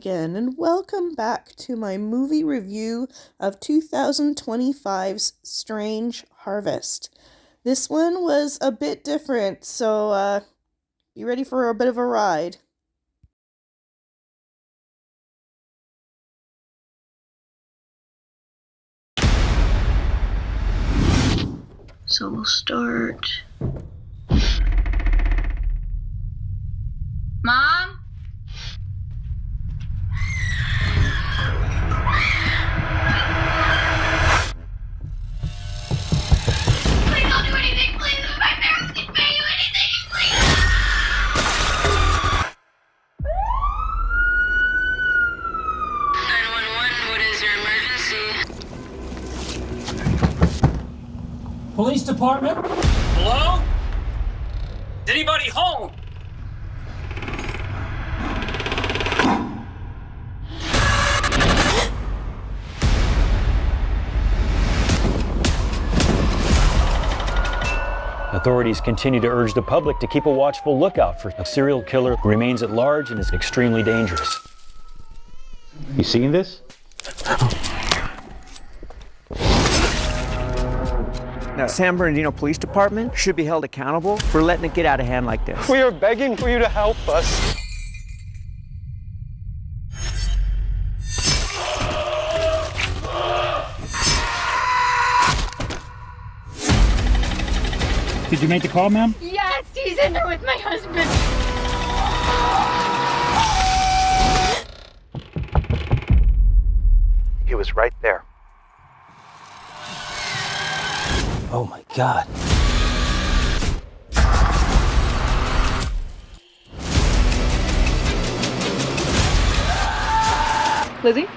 again, and welcome back to my movie review of 2025's Strange Harvest. This one was a bit different, so be ready for a bit of a ride. So we'll start... Mom? Please don't do anything, please! If my parents can pay you anything, please! 911, what is your emergency? Police department? Hello? Is anybody home? Authorities continue to urge the public to keep a watchful lookout for a serial killer who remains at large and is extremely dangerous. You seen this? Now, San Bernardino Police Department should be held accountable for letting it get out of hand like this. We are begging for you to help us. Did you make the call, ma'am? Yes, he's in there with my husband. He was right there. Oh my God. Lizzie?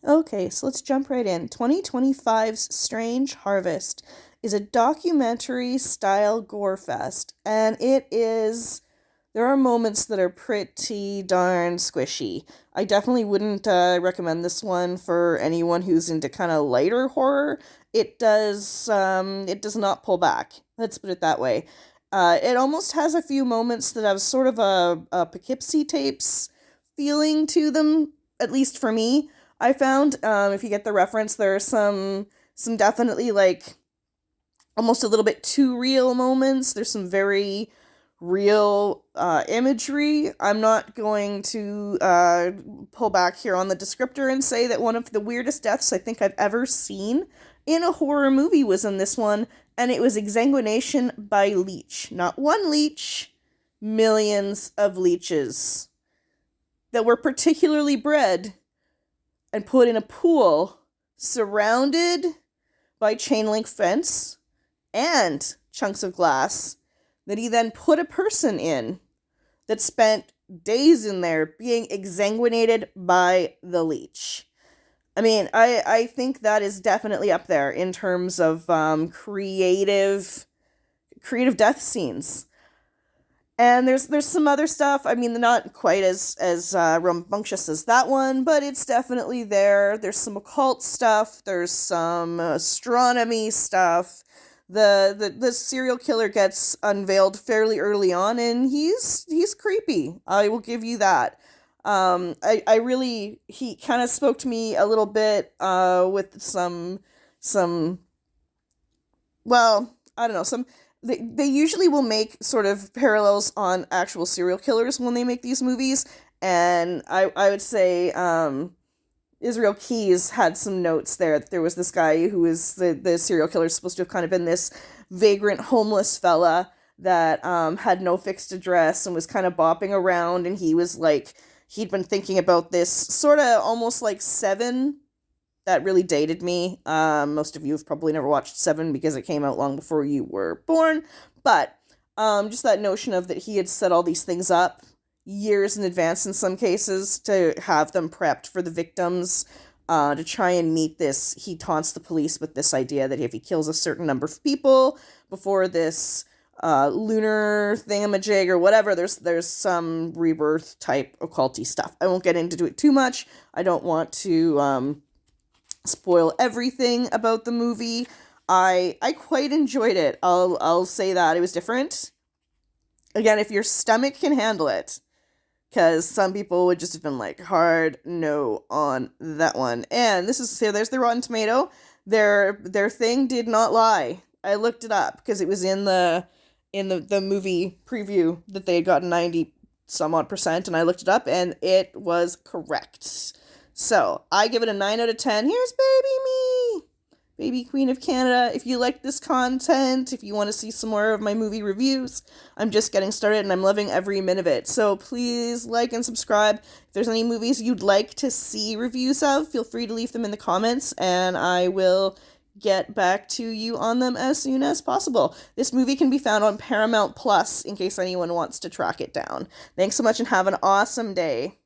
Okay, so let's jump right in. 2025's Strange Harvest is a documentary-style gore fest, and there are moments that are pretty darn squishy. I definitely wouldn't recommend this one for anyone who's into kind of lighter horror. It does not pull back. Let's put it that way. It almost has a few moments that have sort of a Poughkeepsie Tapes feeling to them, at least for me. I found, if you get the reference, there are some definitely, like, almost a little bit too real moments. There's some very real imagery. I'm not going to pull back here on the descriptor and say that one of the weirdest deaths I think I've ever seen in a horror movie was in this one, and it was exsanguination by leech. Not one leech, millions of leeches that were particularly bred and put in a pool surrounded by chain link fence and chunks of glass that he then put a person in that spent days in there being exsanguinated by the leech. I mean, I think that is definitely up there in terms of creative death scenes. And there's some other stuff. I mean, not quite as rambunctious as that one, but it's definitely there. There's some occult stuff. There's some astronomy stuff. The serial killer gets unveiled fairly early on, and he's creepy. I will give you that. He kind of spoke to me a little bit with some well, I don't know, They usually will make sort of parallels on actual serial killers when they make these movies, and I would say Israel Keyes had some notes there. There was this guy who was the serial killer, supposed to have kind of been this vagrant homeless fella that had no fixed address and was kind of bopping around, and he was like, he'd been thinking about this sort of almost like Seven. That really dated me. Most of you have probably never watched Seven because it came out long before you were born. But just that notion of that he had set all these things up years in advance in some cases to have them prepped for the victims to try and meet this. He taunts the police with this idea that if he kills a certain number of people before this lunar thingamajig or whatever, there's some rebirth type occulty stuff. I won't get into it too much. I don't want to spoil everything about the movie. I quite enjoyed it. I'll say that it was different. Again, if your stomach can handle it, because some people would just have been like hard no on that one. And this is, so there's the Rotten Tomato. Their thing did not lie. I looked it up because it was in the movie preview that they had gotten 90 some odd %, and I looked it up and it was correct. So I give it a 9 out of 10. Here's baby me, baby queen of Canada. If you like this content, if you want to see some more of my movie reviews, I'm just getting started and I'm loving every minute of it. So please like and subscribe. If there's any movies you'd like to see reviews of, feel free to leave them in the comments and I will get back to you on them as soon as possible. This movie can be found on Paramount Plus in case anyone wants to track it down. Thanks so much and have an awesome day.